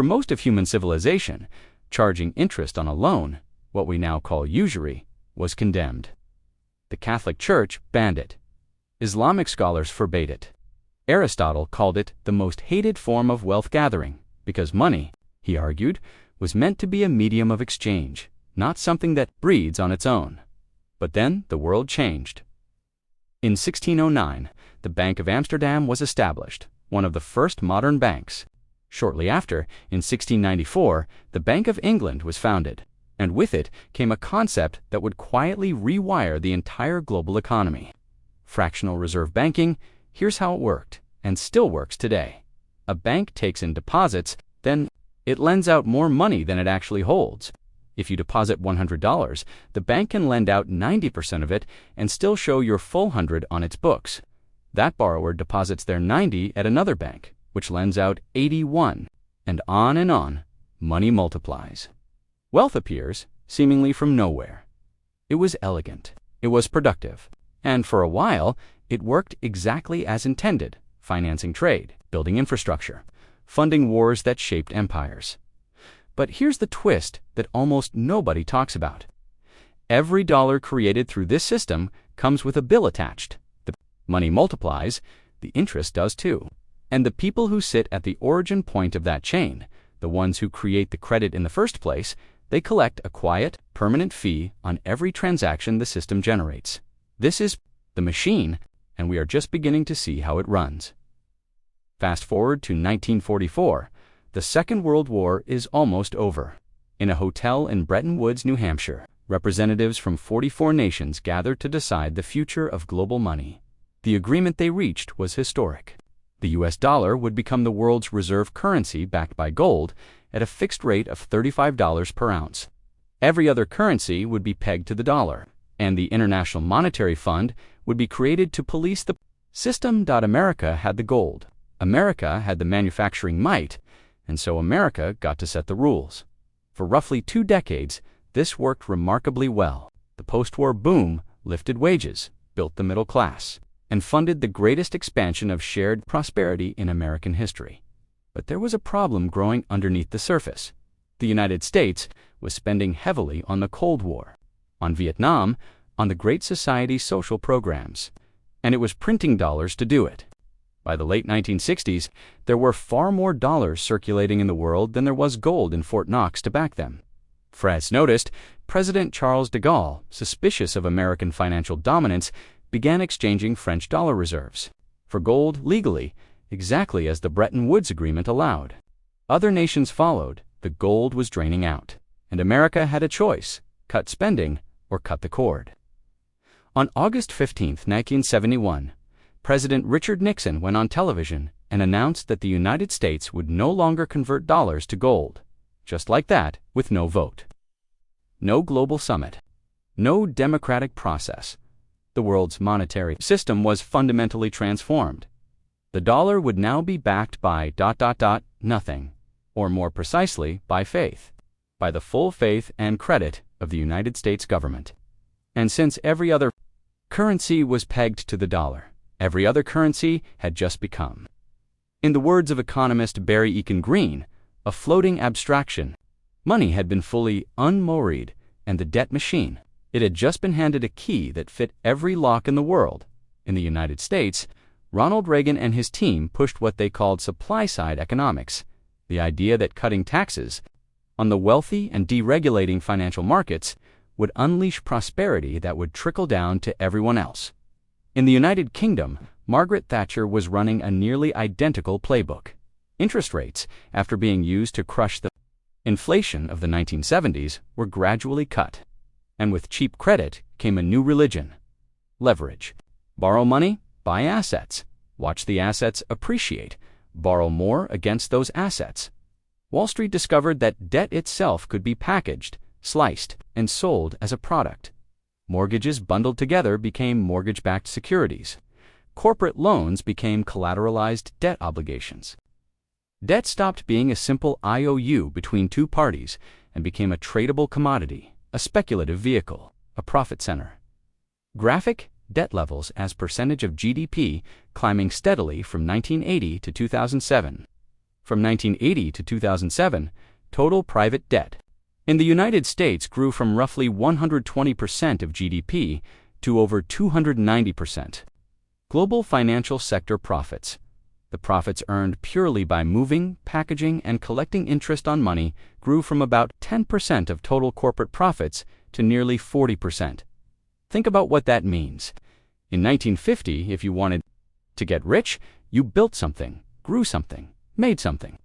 For most of human civilization, charging interest on a loan, what we now call usury, was condemned. The Catholic Church banned it. Islamic scholars forbade it. Aristotle called it the most hated form of wealth gathering because money, he argued, was meant to be a medium of exchange, not something that breeds on its own. But then the world changed. In 1609, the Bank of Amsterdam was established, one of the first modern banks. Shortly after, in 1694, the Bank of England was founded, and with it came a concept that would quietly rewire the entire global economy. Fractional reserve banking, here's how it worked, and still works today. A bank takes in deposits, then it lends out more money than it actually holds. If you deposit $100, the bank can lend out 90% of it and still show your full 100 on its books. That borrower deposits their 90 at another bank, which lends out 81, and on, money multiplies. Wealth appears, seemingly from nowhere. It was elegant, it was productive, and for a while, it worked exactly as intended, financing trade, building infrastructure, funding wars that shaped empires. But here's the twist that almost nobody talks about. Every dollar created through this system comes with a bill attached. The money multiplies, the interest does too. And the people who sit at the origin point of that chain, the ones who create the credit in the first place, they collect a quiet, permanent fee on every transaction the system generates. This is the machine, and we are just beginning to see how it runs. Fast forward to 1944, the Second World War is almost over. In a hotel in Bretton Woods, New Hampshire, representatives from 44 nations gathered to decide the future of global money. The agreement they reached was historic. The US dollar would become the world's reserve currency backed by gold at a fixed rate of $35 per ounce. Every other currency would be pegged to the dollar, and the International Monetary Fund would be created to police the system. America had the gold. America had the manufacturing might, and so America got to set the rules. For roughly 2 decades, this worked remarkably well. The post-war boom lifted wages, built the middle class, and funded the greatest expansion of shared prosperity in American history. But there was a problem growing underneath the surface. The United States was spending heavily on the Cold War, on Vietnam, on the Great Society social programs, and it was printing dollars to do it. By the late 1960s, there were far more dollars circulating in the world than there was gold in Fort Knox to back them. As noticed, President Charles de Gaulle, suspicious of American financial dominance, began exchanging French dollar reserves for gold legally, exactly as the Bretton Woods Agreement allowed. Other nations followed, the gold was draining out, and America had a choice: cut spending or cut the cord. On August 15, 1971, President Richard Nixon went on television and announced that the United States would no longer convert dollars to gold, just like that, with no vote. No global summit, no democratic process. The world's monetary system was fundamentally transformed. The dollar would now be backed by ... nothing, or more precisely, by faith, by the full faith and credit of the United States government. And since every other currency was pegged to the dollar, every other currency had just become, in the words of economist Barry Eakin Green, a floating abstraction. Money had been fully unmorried, and the debt machine, it had just been handed a key that fit every lock in the world. In the United States, Ronald Reagan and his team pushed what they called supply-side economics, the idea that cutting taxes on the wealthy and deregulating financial markets would unleash prosperity that would trickle down to everyone else. In the United Kingdom, Margaret Thatcher was running a nearly identical playbook. Interest rates, after being used to crush the inflation of the 1970s, were gradually cut. And with cheap credit came a new religion: leverage. Borrow money, buy assets. Watch the assets appreciate. Borrow more against those assets. Wall Street discovered that debt itself could be packaged, sliced, and sold as a product. Mortgages bundled together became mortgage-backed securities. Corporate loans became collateralized debt obligations. Debt stopped being a simple IOU between two parties and became a tradable commodity, a speculative vehicle, a profit center. Graphic debt levels as percentage of GDP climbing steadily from 1980 to 2007. From 1980 to 2007, total private debt in the United States grew from roughly 120% of GDP to over 290%. Global financial sector profits. The profits earned purely by moving, packaging, and collecting interest on money grew from about 10% of total corporate profits to nearly 40%. Think about what that means. In 1950, if you wanted to get rich, you built something, grew something, made something.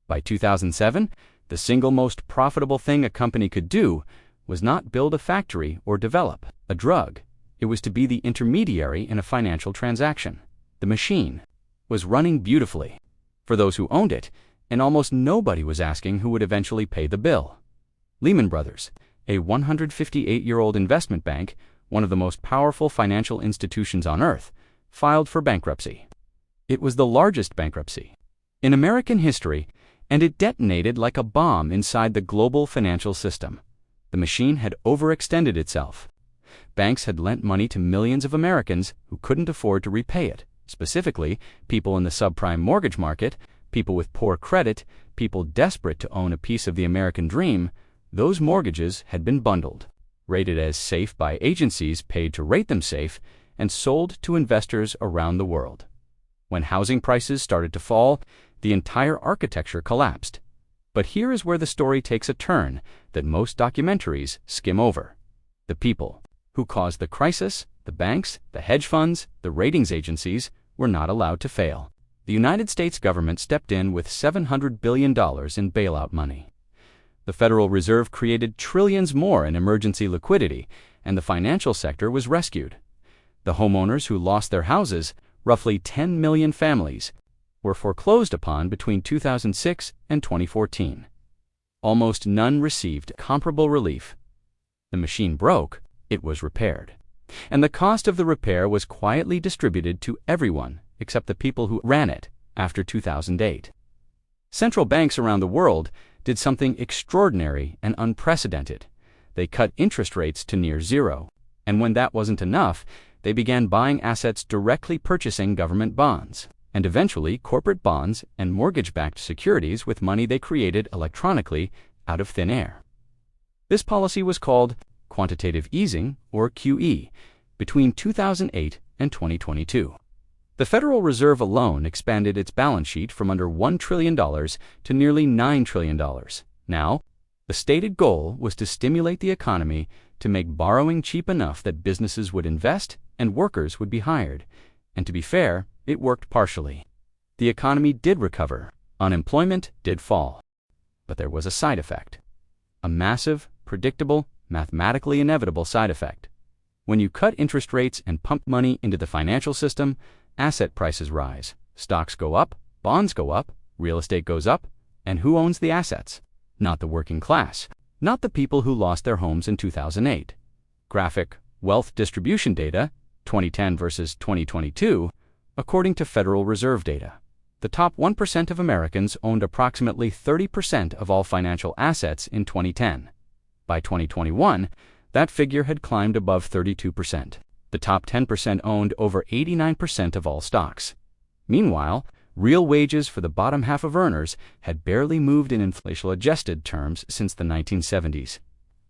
By 2007, the single most profitable thing a company could do was not build a factory or develop a drug. It was to be the intermediary in a financial transaction. The machine was running beautifully for those who owned it, and almost nobody was asking who would eventually pay the bill. Lehman Brothers, a 158-year-old investment bank, one of the most powerful financial institutions on earth, filed for bankruptcy. It was the largest bankruptcy in American history, and it detonated like a bomb inside the global financial system. The machine had overextended itself. Banks had lent money to millions of Americans who couldn't afford to repay it, specifically people in the subprime mortgage market, people with poor credit, people desperate to own a piece of the American dream. Those mortgages had been bundled, rated as safe by agencies paid to rate them safe, and sold to investors around the world. When housing prices started to fall, the entire architecture collapsed. But here is where the story takes a turn that most documentaries skim over. The people who caused the crisis, the banks, the hedge funds, the ratings agencies, were not allowed to fail. The United States government stepped in with $700 billion in bailout money. The Federal Reserve created trillions more in emergency liquidity, and the financial sector was rescued. The homeowners who lost their houses, roughly 10 million families, were foreclosed upon between 2006 and 2014. Almost none received comparable relief. The machine broke, it was repaired. And the cost of the repair was quietly distributed to everyone except the people who ran it after 2008. Central banks around the world did something extraordinary and unprecedented. They cut interest rates to near zero, and when that wasn't enough, they began buying assets directly purchasing government bonds, and eventually corporate bonds and mortgage-backed securities with money they created electronically out of thin air. This policy was called quantitative easing, or QE, between 2008 and 2022. The Federal Reserve alone expanded its balance sheet from under $1 trillion to nearly $9 trillion. Now, the stated goal was to stimulate the economy to make borrowing cheap enough that businesses would invest and workers would be hired. And to be fair, it worked partially. The economy did recover, unemployment did fall. But there was a side effect. A massive, predictable, mathematically inevitable side effect. When you cut interest rates and pump money into the financial system, asset prices rise, stocks go up, bonds go up, real estate goes up, and who owns the assets? Not the working class, not the people who lost their homes in 2008. Graphic wealth distribution data, 2010 versus 2022, according to Federal Reserve data. The top 1% of Americans owned approximately 30% of all financial assets in 2010. By 2021, that figure had climbed above 32%. The top 10% owned over 89% of all stocks. Meanwhile, real wages for the bottom half of earners had barely moved in inflation-adjusted terms since the 1970s.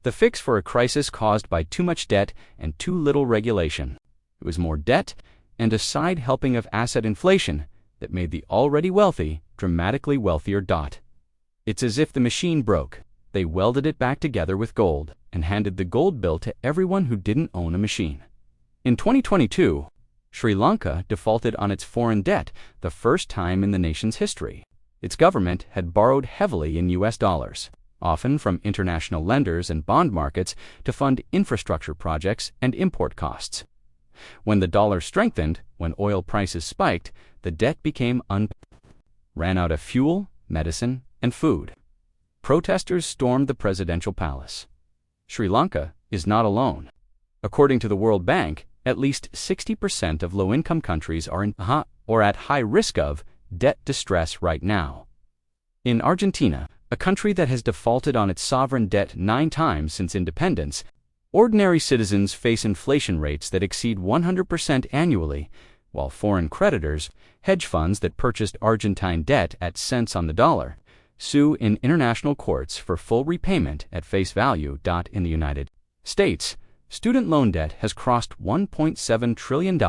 The fix for a crisis caused by too much debt and too little regulation. It was more debt and a side helping of asset inflation that made the already wealthy dramatically wealthier. It's as if the machine broke. They welded it back together with gold and handed the gold bill to everyone who didn't own a machine. In 2022, Sri Lanka defaulted on its foreign debt, the first time in the nation's history. Its government had borrowed heavily in US dollars, often from international lenders and bond markets, to fund infrastructure projects and import costs. When the dollar strengthened, when oil prices spiked, the debt became ran out of fuel, medicine, and food. Protesters stormed the presidential palace. Sri Lanka is not alone. According to the World Bank, at least 60% of low-income countries are in or at high risk of debt distress right now. In Argentina, a country that has defaulted on its sovereign debt 9 times since independence, ordinary citizens face inflation rates that exceed 100% annually, while foreign creditors, hedge funds that purchased Argentine debt at cents on the dollar, sue in international courts for full repayment at face value. In the United States, student loan debt has crossed $1.7 trillion,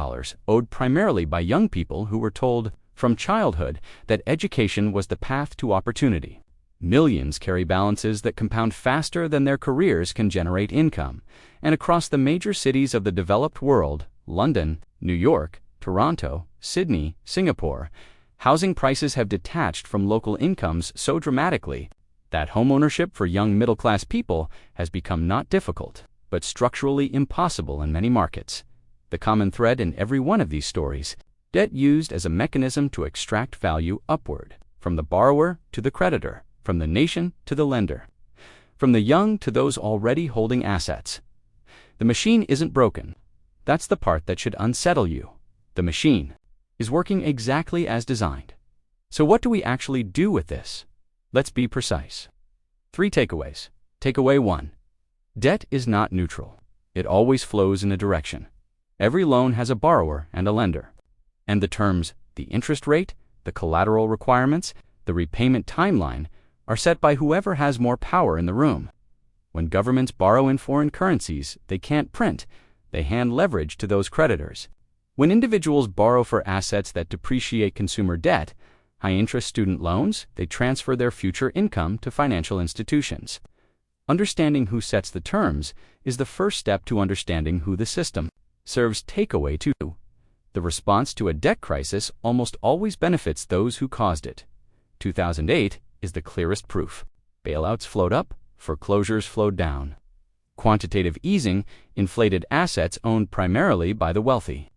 owed primarily by young people who were told from childhood that education was the path to opportunity. Millions carry balances that compound faster than their careers can generate income, and across the major cities of the developed world, London, New York, Toronto, Sydney, Singapore, housing prices have detached from local incomes so dramatically that homeownership for young middle-class people has become not difficult, but structurally impossible in many markets. The common thread in every one of these stories: debt used as a mechanism to extract value upward, from the borrower to the creditor, from the nation to the lender, from the young to those already holding assets. The machine isn't broken. That's the part that should unsettle you. The machine is working exactly as designed. So what do we actually do with this? Let's be precise. 3 takeaways. Takeaway 1. Debt is not neutral. It always flows in a direction. Every loan has a borrower and a lender. And the terms, the interest rate, the collateral requirements, the repayment timeline, are set by whoever has more power in the room. When governments borrow in foreign currencies, they can't print. They hand leverage to those creditors. When individuals borrow for assets that depreciate consumer debt, high-interest student loans, they transfer their future income to financial institutions. Understanding who sets the terms is the first step to understanding who the system serves. Takeaway 2. The response to a debt crisis almost always benefits those who caused it. 2008 is the clearest proof. Bailouts flowed up, foreclosures flowed down. Quantitative easing inflated assets owned primarily by the wealthy.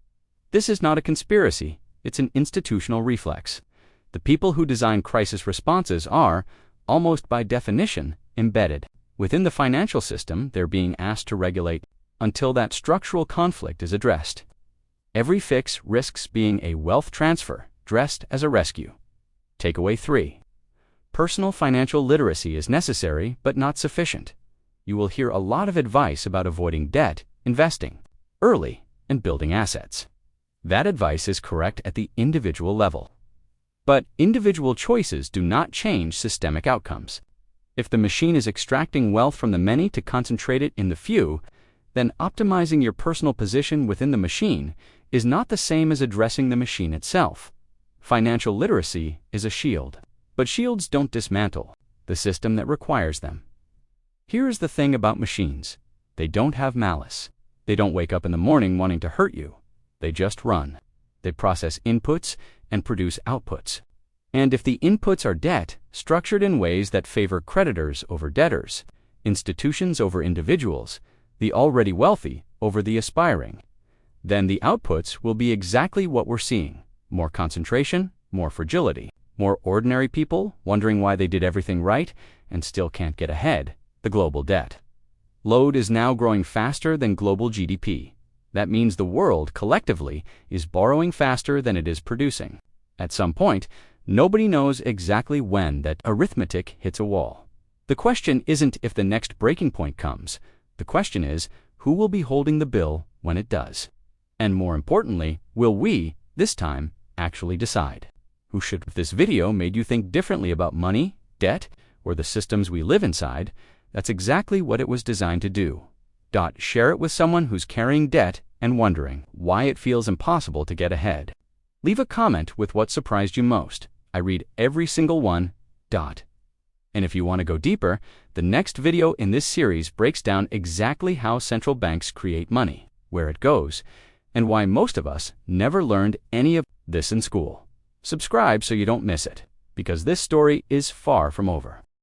This is not a conspiracy, it's an institutional reflex. The people who design crisis responses are, almost by definition, embedded within the financial system they're being asked to regulate until that structural conflict is addressed. Every fix risks being a wealth transfer dressed as a rescue. Takeaway 3. Personal financial literacy is necessary but not sufficient. You will hear a lot of advice about avoiding debt, investing early, and building assets. That advice is correct at the individual level. But individual choices do not change systemic outcomes. If the machine is extracting wealth from the many to concentrate it in the few, then optimizing your personal position within the machine is not the same as addressing the machine itself. Financial literacy is a shield, but shields don't dismantle the system that requires them. Here is the thing about machines. They don't have malice. They don't wake up in the morning wanting to hurt you. They just run. They process inputs and produce outputs. And if the inputs are debt, structured in ways that favor creditors over debtors, institutions over individuals, the already wealthy over the aspiring, then the outputs will be exactly what we're seeing: more concentration, more fragility, more ordinary people wondering why they did everything right and still can't get ahead. The global debt load is now growing faster than global GDP. That means the world, collectively, is borrowing faster than it is producing. At some point, nobody knows exactly when that arithmetic hits a wall. The question isn't if the next breaking point comes. The question is, who will be holding the bill when it does? And more importantly, will we, this time, actually decide? Who should? If this video made you think differently about money, debt, or the systems we live inside, that's exactly what it was designed to do. Share it with someone who's carrying debt and wondering why it feels impossible to get ahead. Leave a comment with what surprised you most. I read every single one. And if you want to go deeper, the next video in this series breaks down exactly how central banks create money, where it goes, and why most of us never learned any of this in school. Subscribe so you don't miss it, because this story is far from over.